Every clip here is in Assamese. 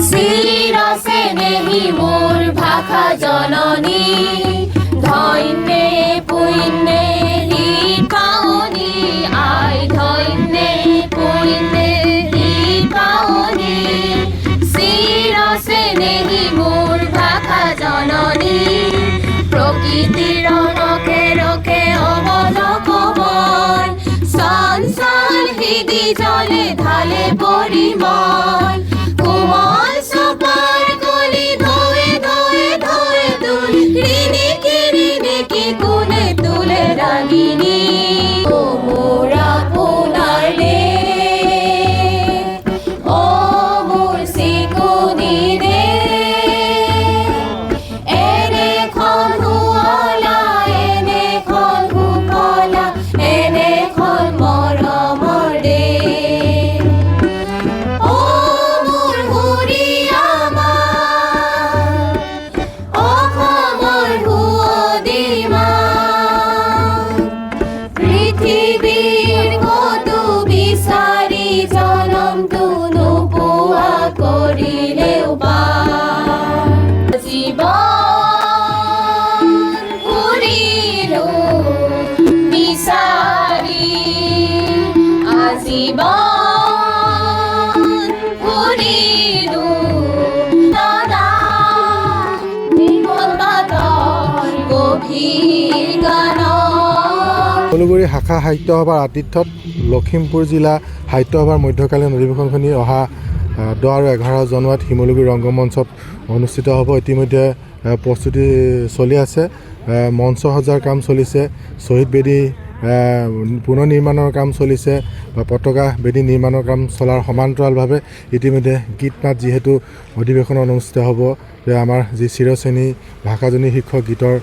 শিরসে নেহি মোর ভাষা জননী ধন্যে পুণ্যে পাওনি আই ধন্যে পুণ্যে পাওনি শিরসে নেহি মোর ভাষা জননী প্রকৃতির রকে রকে অবলকময় সংসার হৃদি জলে ঢালে পরিময় কোমল সপার কলি ধোয়ে ধোয়ে ধোয়ে তুলি ঋণে কি কোনে তুলে রাগিনী ও মোরা পুনারে ও মোর সিকুনি রে এনে খন হুয়ালা এনে খন হুকলা এনে খন মরমর রে পৃথিবীর কত বিচারি জনম তুনু পোয়া করিলেও জীবন ঘুরিল বিচারি আজীবন ঘুরিল দাদা গভীর গান শিমলুগুৰি শাখা সাহিত্য সভাৰ আতিথ্যত লখিমপুৰ জিলা সাহিত্য সভাৰ মধ্যকালীন অধিৱেশনখনি অহা 10 আৰু 11 জানুৱাৰীত শিমলুগুৰি ৰংগমঞ্চত অনুষ্ঠিত হ'ব। ইতিমধ্যে প্ৰস্তুতি চলি আছে, মঞ্চ সজাৰ কাম চলিছে, শ্বহীদ বেদী পুনৰ নিৰ্মাণৰ কাম চলিছে বা পতাকা বেদী নিৰ্মাণৰ কাম চলাৰ সমান্তৰালভাৱে ইতিমধ্যে গীত মাত যিহেতু অধিৱেশন অনুষ্ঠিত হ'ব, আমাৰ যি চিৰচেনী ভাষাজনী শিক্ষক গীতৰ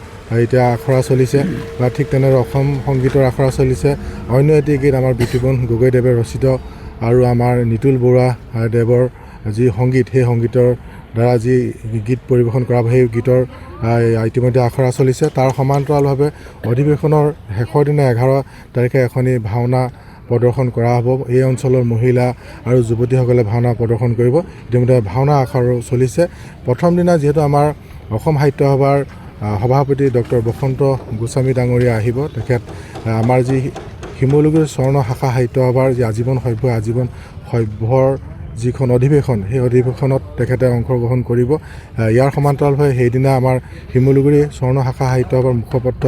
এতিয়া আখৰা চলিছে বা ঠিক তেনেদৰে অসম সংগীতৰ আখৰা চলিছে। অন্য এটি গীত আমাৰ বিতুপন গগৈদেৱে ৰচিত আৰু আমাৰ নিতুল বৰুৱা দেৱৰ যি সংগীত, সেই সংগীতৰ দ্বাৰা যি গীত পৰিৱেশন কৰা হ'ব, সেই গীতৰ ইতিমধ্যে আখৰা চলিছে। তাৰ সমান্তৰালভাৱে অধিৱেশনৰ শেষৰ দিনা 11 তাৰিখে এখনি ভাওনা প্ৰদৰ্শন কৰা হ'ব। এই অঞ্চলৰ মহিলা আৰু যুৱতীসকলে ভাওনা প্ৰদৰ্শন কৰিব। ইতিমধ্যে ভাওনা আখৰাও চলিছে। প্ৰথম দিনা যিহেতু আমাৰ অসম সাহিত্য সভাৰ সভাপতি ডক্টৰ বসন্ত গোস্বামী ডাঙৰীয়া আহিব, তেখেত আমাৰ যি শিমলুগুৰি স্বৰ্ণ শাখা সাহিত্য সভাৰ যি আজীৱন সভ্যৰ যিখন অধিৱেশন, সেই অধিৱেশনত তেখেতে অংশগ্ৰহণ কৰিব। ইয়াৰ সমান্তৰালভাৱে সেইদিনা আমাৰ শিমলুগুৰি স্বৰ্ণ শাখা সাহিত্য সভাৰ মুখপত্ৰ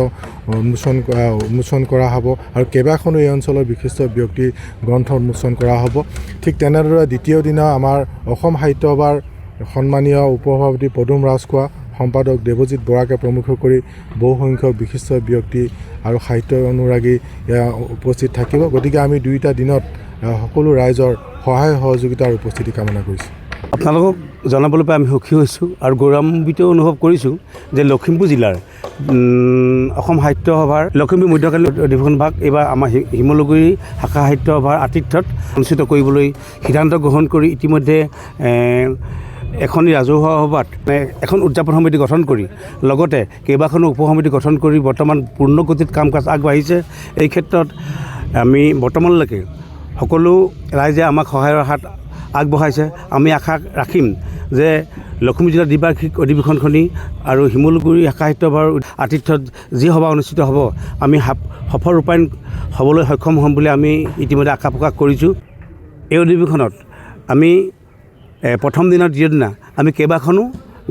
উন্মোচন কৰা হ'ব আৰু কেইবাখনো এই অঞ্চলৰ বিশিষ্ট ব্যক্তিৰ গ্ৰন্থ উন্মোচন কৰা হ'ব। ঠিক তেনেদৰে দ্বিতীয় দিনা আমাৰ অসম সাহিত্য সভাৰ সন্মানীয় উপসভাপতি পদুম ৰাজখোৱা, সম্পাদক দেৱজিৎ বৰাকে প্ৰমুখ কৰি বহুসংখ্যক বিশিষ্ট ব্যক্তি আৰু সাহিত্য অনুৰাগী উপস্থিত থাকিব। গতিকে আমি দুয়োটা দিনত সকলো ৰাইজৰ সহায় সহযোগিতাৰ উপস্থিতি কামনা কৰিছোঁ। আপোনালোকক জনাবলৈ পাই আমি সুখী হৈছোঁ আৰু গৌৰৱান্বিত অনুভৱ কৰিছোঁ যে লখিমপুৰ জিলাৰ অসম সাহিত্য সভাৰ লখিমপুৰ মধ্যকালীন অধিৱেশন ভাগ এইবাৰ আমাৰ শিমলুগুৰি শাখা সাহিত্য সভাৰ আতিথ্যত অনুষ্ঠিত কৰিবলৈ সিদ্ধান্ত গ্ৰহণ কৰি ইতিমধ্যে এখনি ৰাজহুৱা সভাত এখন উদযাপন সমিতি গঠন কৰি লগতে কেইবাখনো উপসমিতি গঠন কৰি বৰ্তমান পূৰ্ণগতিত কাম কাজ আগবাঢ়িছে। এই ক্ষেত্ৰত আমি বৰ্তমানলৈকে সকলো ৰাইজে আমাক সহায়ৰ হাত আগবঢ়াইছে। আমি আশা ৰাখিম যে লখিমপুৰ জিলাৰ দ্বিবাৰ্ষিক অধিৱেশনখনি আৰু শিমলুগুৰি শাখা সাহিত্য সভাৰ আতিথ্যত যি সভা অনুষ্ঠিত হ'ব, আমি সফল ৰূপায়ণ হ'বলৈ সক্ষম হ'ম বুলি আমি ইতিমধ্যে আশা প্ৰকাশ কৰিছোঁ। এই অধিৱেশনত আমি প্ৰথম দিনৰ দ্বিতীয় দিনা আমি কেইবাখনো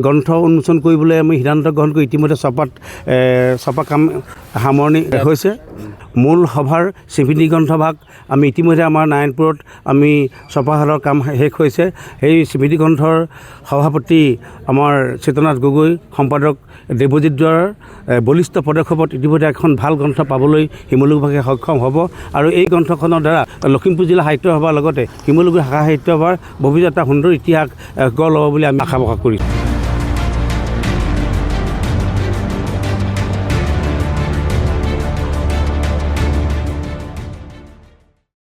গ্ৰন্থ উন্মোচন কৰিবলৈ আমি সিদ্ধান্ত গ্ৰহণ কৰি ইতিমধ্যে ছপা কাম সামৰণি হৈছে। মূল সভাৰ স্মৃতি গ্ৰন্থভাগ আমি ইতিমধ্যে আমাৰ নাৰায়ণপুৰত আমি ছপাশালৰ কাম শেষ হৈছে। সেই স্মৃতি গ্ৰন্থৰ সভাপতি আমাৰ চেতনাথ গগৈ, সম্পাদক দেৱজিৎ বৰুৱাৰ বলিষ্ঠ পদক্ষেপত ইতিমধ্যে এখন ভাল গ্ৰন্থ পাবলৈ শিমলুগুৰিবাসী সক্ষম হ'ব আৰু এই গ্ৰন্থখনৰ দ্বাৰা লখিমপুৰ জিলা সাহিত্য সভাৰ লগতে শিমলুগুৰি শাখা সাহিত্য সভাৰ ভৱিষ্যত এটা সুন্দৰ ইতিহাস গঢ় ল'ব বুলি আমি আশা প্ৰকাশ কৰিছোঁ।